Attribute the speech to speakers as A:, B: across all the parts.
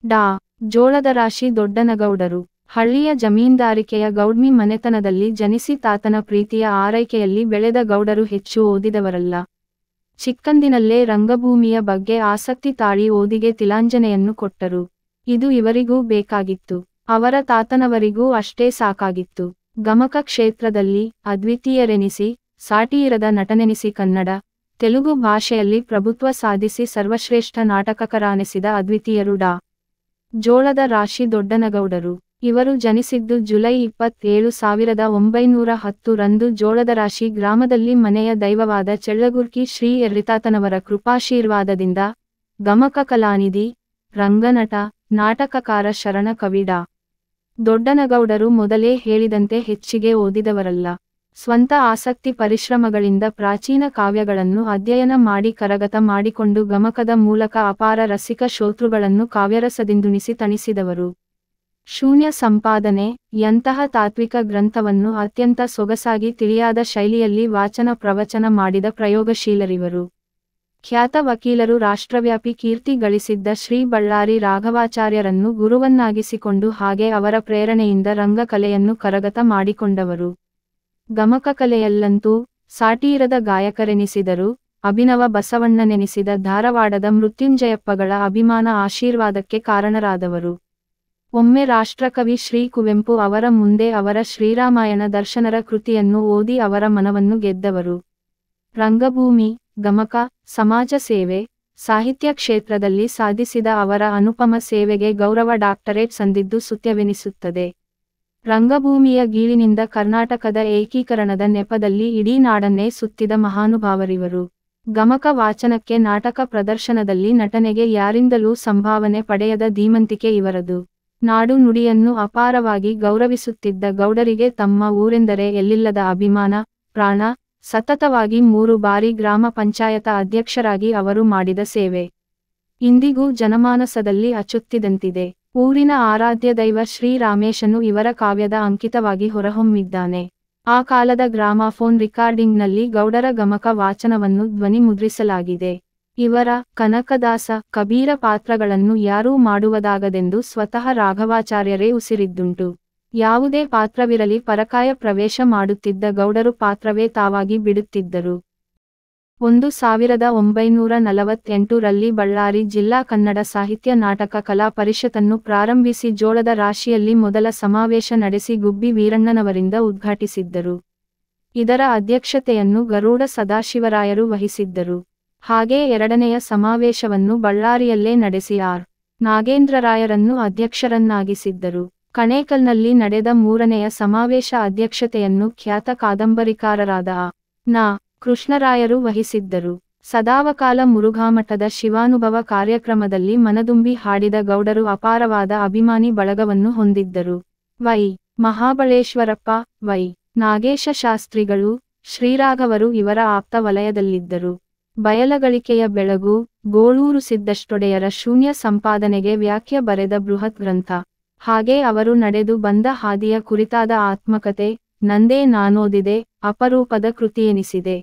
A: ಡಾ. ಜೋಳದ ರಾಶಿ ದೊಡ್ಡನಗೌಡರು. ಹಳ್ಳಿಯ ಜಮೀನ್ದಾರಿಕೆಯ ಗೌಡ್ಮಿ ಮನೆತನದಲ್ಲಿ ಜನಿಸಿ ತಾತನ ಪ್ರೀತಿಯ ಆರೈಕೆಯಲ್ಲಿ ಬೆಳೆದ ಗೌಡರು ಹೆಚ್ಚು ಓದಿದವರಲ್ಲ. ಚಿಕ್ಕಂದಿನಲ್ಲೇ ರಂಗಭೂಮಿಯ ಬಗ್ಗೆ ಆಸಕ್ತಿ ತಾಳಿ ಓದಿಗೆ ತಿಲಾಂಜನೆಯನ್ನು ಕೊಟ್ಟರು. ಇದು ಇವರಿಗೂ ಬೇಕಾಗಿತ್ತು, ಅವರ ತಾತನವರಿಗೂ ಅಷ್ಟೇ ಸಾಕಾಗಿತ್ತು. ಗಮಕ ಕ್ಷೇತ್ರದಲ್ಲಿ ಅದ್ವಿತೀಯರೆನಿಸಿ, ಸಾಟಿಯಿರದ ನಟನೆನಿಸಿ ಕನ್ನಡ, ತೆಲುಗು ಭಾಷೆಯಲ್ಲಿ ಪ್ರಭುತ್ವ ಸಾಧಿಸಿ ಸರ್ವಶ್ರೇಷ್ಠ ನಾಟಕಕರಾನೆಸಿದ ಅದ್ವಿತೀಯರು ಡಾ. ಜೋಳದ ರಾಶಿ ದೊಡ್ಡನಗೌಡರು. ಇವರು ಜನಿಸಿದ್ದು ಜುಲೈ 27, 1910 ರಂದು ಜೋಳದರಾಶಿ ಗ್ರಾಮದಲ್ಲಿ. ಮನೆಯ ದೈವವಾದ ಚೆಳ್ಳಗುರ್ಕಿ ಶ್ರೀ ಎರ್ರಿತಾತನವರ ಕೃಪಾಶೀರ್ವಾದದಿಂದ ಗಮಕ ಕಲಾನಿಧಿ, ರಂಗನಟ, ನಾಟಕಕಾರ ಶರಣ ಕವಿ ಡಾ. ದೊಡ್ಡನಗೌಡರು ಮೊದಲೇ ಹೇಳಿದಂತೆ ಹೆಚ್ಚಿಗೆ ಓದಿದವರಲ್ಲ. ಸ್ವಂತ ಆಸಕ್ತಿ ಪರಿಶ್ರಮಗಳಿಂದ ಪ್ರಾಚೀನ ಕಾವ್ಯಗಳನ್ನು ಅಧ್ಯಯನ ಮಾಡಿ ಕರಗತ ಮಾಡಿಕೊಂಡು ಗಮಕದ ಮೂಲಕ ಅಪಾರ ರಸಿಕ ಶ್ರೋತೃಗಳನ್ನು ಕಾವ್ಯರಸದಿಂದುಣಿಸಿ ತಣಿಸಿದವರು. ಶೂನ್ಯ ಸಂಪಾದನೆ ಯಂತಹ ತಾತ್ವಿಕ ಗ್ರಂಥವನ್ನು ಅತ್ಯಂತ ಸೊಗಸಾಗಿ ತಿಳಿಯಾದ ಶೈಲಿಯಲ್ಲಿ ವಾಚನ ಪ್ರವಚನ ಮಾಡಿದ ಪ್ರಯೋಗಶೀಲರಿವರು. ಖ್ಯಾತ ವಕೀಲರು, ರಾಷ್ಟ್ರವ್ಯಾಪಿ ಕೀರ್ತಿ ಗಳಿಸಿದ್ದ ಶ್ರೀ ಬಳ್ಳಾರಿ ರಾಘವಾಚಾರ್ಯರನ್ನು ಗುರುವನ್ನಾಗಿಸಿಕೊಂಡು ಹಾಗೆ ಅವರ ಪ್ರೇರಣೆಯಿಂದ ರಂಗಕಲೆಯನ್ನು ಕರಗತ ಮಾಡಿಕೊಂಡವರು. ಗಮಕ ಕಲೆಯಲ್ಲಂತೂ ಸಾಟಿಯಿರದ ಗಾಯಕರೆನಿಸಿದರು. ಅಭಿನವ ಬಸವಣ್ಣನೆನಿಸಿದ ಧಾರವಾಡದ ಮೃತ್ಯುಂಜಯಪ್ಪಗಳ ಅಭಿಮಾನ ಆಶೀರ್ವಾದಕ್ಕೆ ಕಾರಣರಾದವರು. ಒಮ್ಮೆ ರಾಷ್ಟ್ರಕವಿ ಶ್ರೀ ಕುವೆಂಪು ಅವರ ಮುಂದೆ ಅವರ ಶ್ರೀರಾಮಾಯಣ ದರ್ಶನರ ಕೃತಿಯನ್ನು ಓದಿ ಅವರ ಮನವನ್ನು ಗೆದ್ದವರು. ರಂಗಭೂಮಿ, ಗಮಕ, ಸಮಾಜ ಸೇವೆ, ಸಾಹಿತ್ಯ ಕ್ಷೇತ್ರದಲ್ಲಿ ಸಾಧಿಸಿದ ಅವರ ಅನುಪಮ ಸೇವೆಗೆ ಗೌರವ ಡಾಕ್ಟರೇಟ್ ಸಂದಿದ್ದು ಸ್ತುತ್ಯವೆನಿಸುತ್ತದೆ. ರಂಗಭೂಮಿಯ ಗೀಳಿನಿಂದ ಕರ್ನಾಟಕದ ಏಕೀಕರಣದ ನೆಪದಲ್ಲಿ ಇಡೀ ನಾಡನ್ನೇ ಸುತ್ತಿದ ಮಹಾನುಭಾವರಿವರು. ಗಮಕ ವಾಚನಕ್ಕೆ, ನಾಟಕ ಪ್ರದರ್ಶನದಲ್ಲಿ, ನಟನೆಗೆ ಯಾರಿಂದಲೂ ಸಂಭಾವನೆ ಪಡೆಯದ ಧೀಮಂತಿಕೆ ಇವರದು. ನಾಡು ನುಡಿಯನ್ನು ಅಪಾರವಾಗಿ ಗೌರವಿಸುತ್ತಿದ್ದ ಗೌಡರಿಗೆ ತಮ್ಮ ಊರೆಂದರೆ ಎಲ್ಲಿಲ್ಲದ ಅಭಿಮಾನ, ಪ್ರಾಣ. ಸತತವಾಗಿ 3 ಬಾರಿ ಗ್ರಾಮ ಪಂಚಾಯತ ಅಧ್ಯಕ್ಷರಾಗಿ ಅವರು ಮಾಡಿದ ಸೇವೆ ಇಂದಿಗೂ ಜನಮಾನಸದಲ್ಲಿ ಅಚ್ಚೊತ್ತಿದಂತಿದೆ. ಊರಿನ ಆರಾಧ್ಯ ದೈವ ಶ್ರೀ ರಾಮೇಶನು ಇವರ ಕಾವ್ಯದ ಅಂಕಿತವಾಗಿ ಹೊರಹೊಮ್ಮಿದ್ದಾನೆ. ಆ ಕಾಲದ ಗ್ರಾಮಾಫೋನ್ ರಿಕಾರ್ಡಿಂಗ್ನಲ್ಲಿ ಗೌಡರ ಗಮಕ ವಾಚನವನ್ನು ಧ್ವನಿ ಮುದ್ರಿಸಲಾಗಿದೆ. ಇವರ ಕನಕದಾಸ, ಕಬೀರ ಪಾತ್ರಗಳನ್ನು ಯಾರೂ ಮಾಡುವುದಾಗದೆಂದು ಸ್ವತಃ ರಾಘವಾಚಾರ್ಯರೇ ಉಸಿರಿದ್ದುಂಟು. ಯಾವುದೇ ಪಾತ್ರವಿರಲಿ ಪರಕಾಯ ಪ್ರವೇಶ ಮಾಡುತ್ತಿದ್ದ ಗೌಡರು ಪಾತ್ರವೇ ತಾವಾಗಿ ಬಿಡುತ್ತಿದ್ದರು. 1948 ರಲ್ಲಿ ಬಳ್ಳಾರಿ ಜಿಲ್ಲಾ ಕನ್ನಡ ಸಾಹಿತ್ಯ ನಾಟಕ ಕಲಾ ಪರಿಷತ್ತನ್ನು ಪ್ರಾರಂಭಿಸಿ ಜೋಳದ ರಾಶಿಯಲ್ಲಿ ಮೊದಲ ಸಮಾವೇಶ ನಡೆಸಿ ಗುಬ್ಬಿ ವೀರಣ್ಣನವರಿಂದ ಉದ್ಘಾಟಿಸಿದ್ದರು. ಇದರ ಅಧ್ಯಕ್ಷತೆಯನ್ನು ಗರುಡ ಸದಾಶಿವರಾಯರು ವಹಿಸಿದ್ದರು. ಹಾಗೇ ಎರಡನೆಯ ಸಮಾವೇಶವನ್ನು ಬಳ್ಳಾರಿಯಲ್ಲೇ ನಡೆಸಿ ಆರ್. ನಾಗೇಂದ್ರರಾಯರನ್ನು ಅಧ್ಯಕ್ಷರನ್ನಾಗಿಸಿದ್ದರು. ಕಣೇಕಲ್ನಲ್ಲಿ ನಡೆದ 3ನೆಯ ಸಮಾವೇಶ ಅಧ್ಯಕ್ಷತೆಯನ್ನು ಖ್ಯಾತ ಕಾದಂಬರಿಕಾರರಾದ ಆ. ನಾ. ಕೃಷ್ಣರಾಯರು ವಹಿಸಿದ್ದರು. ಸದಾವಕಾಲ ಮುರುಘಾಮಠದ ಶಿವಾನುಭವ ಕಾರ್ಯಕ್ರಮದಲ್ಲಿ ಮನದುಂಬಿ ಹಾಡಿದ ಗೌಡರು ಅಪಾರವಾದ ಅಭಿಮಾನಿ ಬಳಗವನ್ನು ಹೊಂದಿದ್ದರು. ವೈ. ಮಹಾಬಳೇಶ್ವರಪ್ಪ, ವೈ. ನಾಗೇಶ ಶಾಸ್ತ್ರಿಗಳು, ಶ್ರೀರಾಘವರು ಇವರ ಆಪ್ತ ವಲಯದಲ್ಲಿದ್ದರು. ಬಯಲಗಳಿಕೆಯ ಬೆಳಗು, ಗೋಳೂರು ಸಿದ್ದಷ್ಟೊಡೆಯರ ಶೂನ್ಯ ಸಂಪಾದನೆಗೆ ವ್ಯಾಖ್ಯ ಬರೆದ ಬೃಹತ್ ಗ್ರಂಥ. ಹಾಗೆ ಅವರು ನಡೆದು ಬಂದ ಹಾದಿಯ ಕುರಿತಾದ ಆತ್ಮಕತೆ ನಂದೇ ನಾನೋದಿದೆ ಅಪರೂಪದ ಕೃತಿಯೆನಿಸಿದೆ.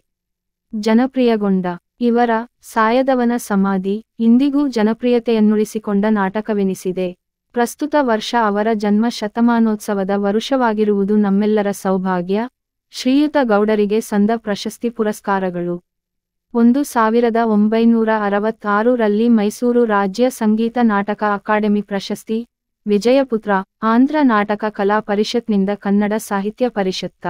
A: ಜನಪ್ರಿಯಗೊಂಡ ಇವರ ಸಾಯದವನ ಸಮಾಧಿ ಇಂದಿಗೂ ಜನಪ್ರಿಯತೆಯನ್ನುಳಿಸಿಕೊಂಡ ನಾಟಕವೆನಿಸಿದೆ. ಪ್ರಸ್ತುತ ವರ್ಷ ಅವರ ಜನ್ಮ ಶತಮಾನೋತ್ಸವದ ವರುಷವಾಗಿರುವುದು ನಮ್ಮೆಲ್ಲರ ಸೌಭಾಗ್ಯ. ಶ್ರೀಯುತ ಗೌಡರಿಗೆ ಸಂದ ಪ್ರಶಸ್ತಿ ಪುರಸ್ಕಾರಗಳು: 1966 ರಲ್ಲಿ ಮೈಸೂರು ರಾಜ್ಯ ಸಂಗೀತ ನಾಟಕ ಅಕಾಡೆಮಿ ಪ್ರಶಸ್ತಿ, ವಿಜಯಪುತ್ರ ಆಂಧ್ರ ನಾಟಕ ಕಲಾ ಪರಿಷತ್ನಿಂದ ಕನ್ನಡ ಸಾಹಿತ್ಯ ಪರಿಷತ್ತ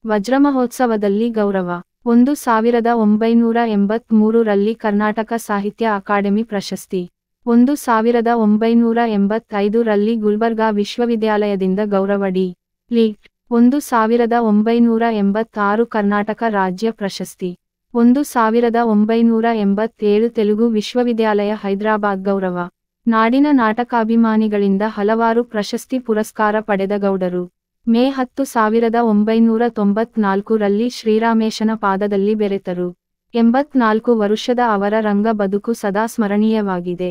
A: ವಜ್ರಮಹೋತ್ಸವದಲ್ಲಿ ಗೌರವ, 1983 ರಲ್ಲಿ ಕರ್ನಾಟಕ ಸಾಹಿತ್ಯ ಅಕಾಡೆಮಿ ಪ್ರಶಸ್ತಿ, 1985 ರಲ್ಲಿ ಗುಲ್ಬರ್ಗಾ ವಿಶ್ವವಿದ್ಯಾಲಯದಿಂದ ಗೌರವ ಡಿ. ಲಿಟ್, 1986 ಕರ್ನಾಟಕ ರಾಜ್ಯ ಪ್ರಶಸ್ತಿ, 1987 ತೆಲುಗು ವಿಶ್ವವಿದ್ಯಾಲಯ ಹೈದರಾಬಾದ್ ಗೌರವ. ನಾಡಿನ ನಾಟಕಾಭಿಮಾನಿಗಳಿಂದ ಹಲವಾರು ಪ್ರಶಸ್ತಿ ಪುರಸ್ಕಾರ ಪಡೆದ ಗೌಡರು. ಮೇ 10, 1994 ರಲ್ಲಿ ಶ್ರೀರಾಮೇಶನ ಪಾದದಲ್ಲಿ ಬೆರೆತರು. 84 ವರುಷದ ಅವರ ರಂಗ ಬದುಕು ಸದಾ ಸ್ಮರಣೀಯವಾಗಿದೆ.